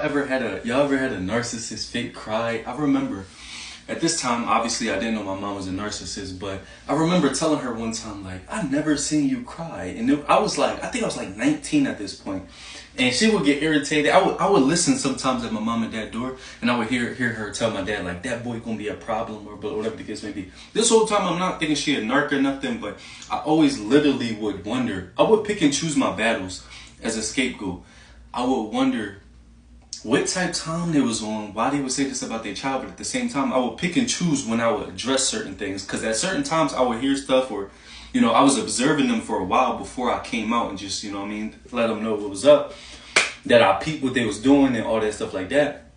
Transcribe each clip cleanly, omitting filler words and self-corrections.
ever had a narcissist fake cry? I remember at this time, obviously I didn't know my mom was a narcissist, but I remember telling her one time, like, I never seen you cry. And I think I was like 19 at this point. And she would get irritated. I would listen sometimes at my mom and dad's door, and I would hear her tell my dad, like, that boy gonna be a problem, or whatever the case may be. This whole time I'm not thinking she a narc or nothing, but I always literally would wonder. I would pick and choose my battles as a scapegoat. I would wonder what type of time they was on, why they would say this about their child, but at the same time, I would pick and choose when I would address certain things. Because at certain times, I would hear stuff, or, you know, I was observing them for a while before I came out and just, you know what I mean, let them know what was up, that I peeped what they was doing and all that stuff like that.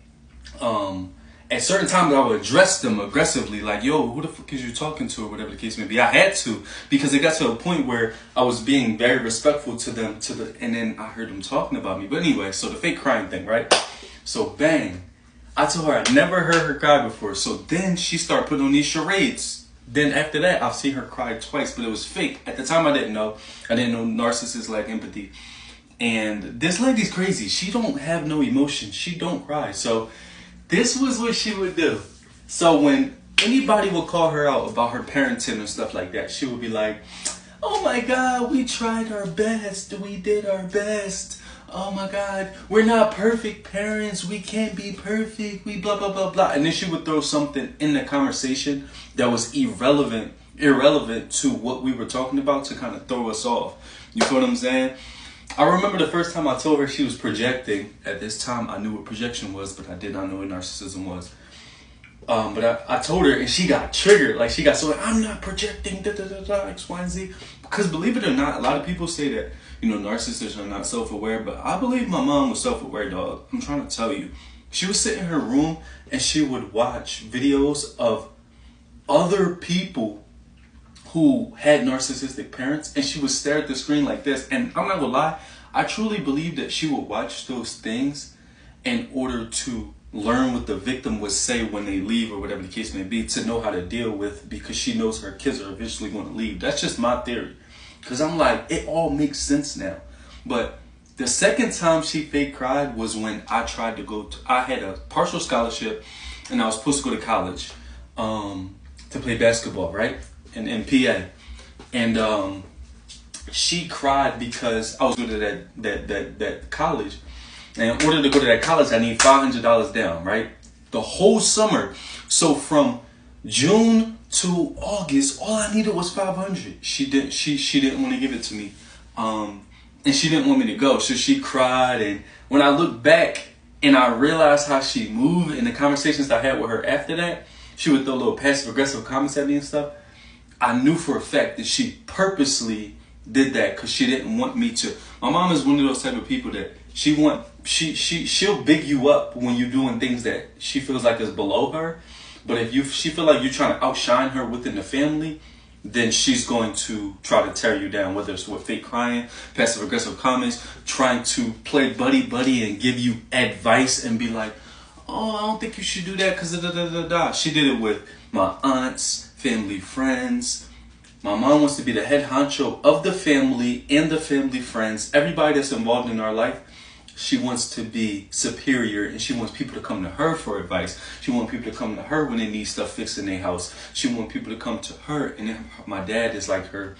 At certain times, I would address them aggressively, like, yo, who the fuck is you talking to, or whatever the case may be. I had to, because it got to a point where I was being very respectful to them, and then I heard them talking about me. But anyway, so the fake crying thing, right? So bang, I told her I never heard her cry before. So then she started putting on these charades. Then after that, I've seen her cry twice, but it was fake. At the time, I didn't know. I didn't know narcissists lack empathy. And this lady's crazy. She don't have no emotion. She don't cry. So this was what she would do. So when anybody would call her out about her parenting and stuff like that, she would be like, oh my God, we tried our best. We did our best. Oh my God, we're not perfect parents. We can't be perfect. We blah, blah, blah, blah. And then she would throw something in the conversation that was irrelevant to what we were talking about to kind of throw us off. You feel what I'm saying? I remember the first time I told her she was projecting. At this time, I knew what projection was, but I did not know what narcissism was. But I told her, and she got triggered. Like, she got so like, I'm not projecting, da da da da, X, Y, and Z. Because believe it or not, a lot of people say that, you know, narcissists are not self-aware, but I believe my mom was self-aware, dog. I'm trying to tell you. She would sit in her room and she would watch videos of other people who had narcissistic parents, and she would stare at the screen like this. And I'm not gonna lie, I truly believe that she would watch those things in order to learn what the victim would say when they leave, or whatever the case may be, to know how to deal with, because she knows her kids are eventually going to leave. That's just my theory. Because I'm like, it all makes sense now. But the second time she fake cried was when I tried to I had a partial scholarship, and I was supposed to go to college to play basketball, right? In PA. And she cried because I was going to that college. And in order to go to that college, I need $500 down, right? The whole summer. So from June to August, all I needed was $500. She didn't want to give it to me. And she didn't want me to go. So she cried. And when I look back and I realized how she moved and the conversations I had with her after that, she would throw little passive aggressive comments at me and stuff. I knew for a fact that she purposely did that because she didn't want me to. My mom is one of those type of people that she'll big you up when you're doing things that she feels like is below her. But if she feel like you're trying to outshine her within the family, then she's going to try to tear you down, whether it's with fake crying, passive aggressive comments, trying to play buddy and give you advice and be like, oh, I don't think you should do that because da da da da. She did it with my aunts, family friends. My mom wants to be the head honcho of the family and the family friends. Everybody that's involved in our life, she wants to be superior, and she wants people to come to her for advice. She wants people to come to her when they need stuff fixed in their house. She wants people to come to her, and then my dad is like her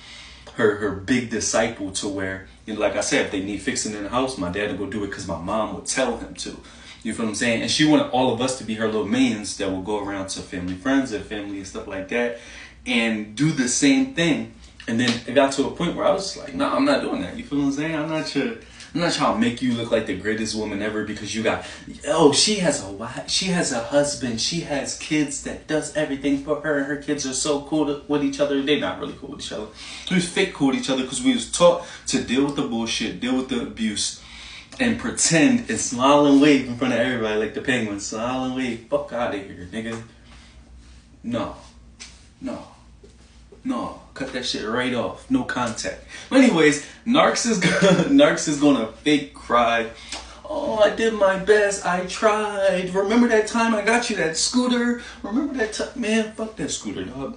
big disciple, to where, you know, like I said, if they need fixing in the house, my dad will go do it because my mom would tell him to. You feel what I'm saying? And she wanted all of us to be her little minions that will go around to family friends and family and stuff like that and do the same thing. And then it got to a point where I was like, nah, I'm not doing that. You feel what I'm saying? I'm not trying to make you look like the greatest woman ever because you got, oh, she has a wife, she has a husband, she has kids that does everything for her, and her kids are so cool with each other. They're not really cool with each other. We was fake cool with each other because we was taught to deal with the bullshit, deal with the abuse, and pretend and smile and wave in front of everybody like the penguin. Smile and wave. Fuck out of here, nigga. No. Cut that shit right off. No contact. But anyways, Narcs is gonna fake cry. Oh, I did my best. I tried. Remember that time I got you that scooter? Remember that time? Man, fuck that scooter, dog.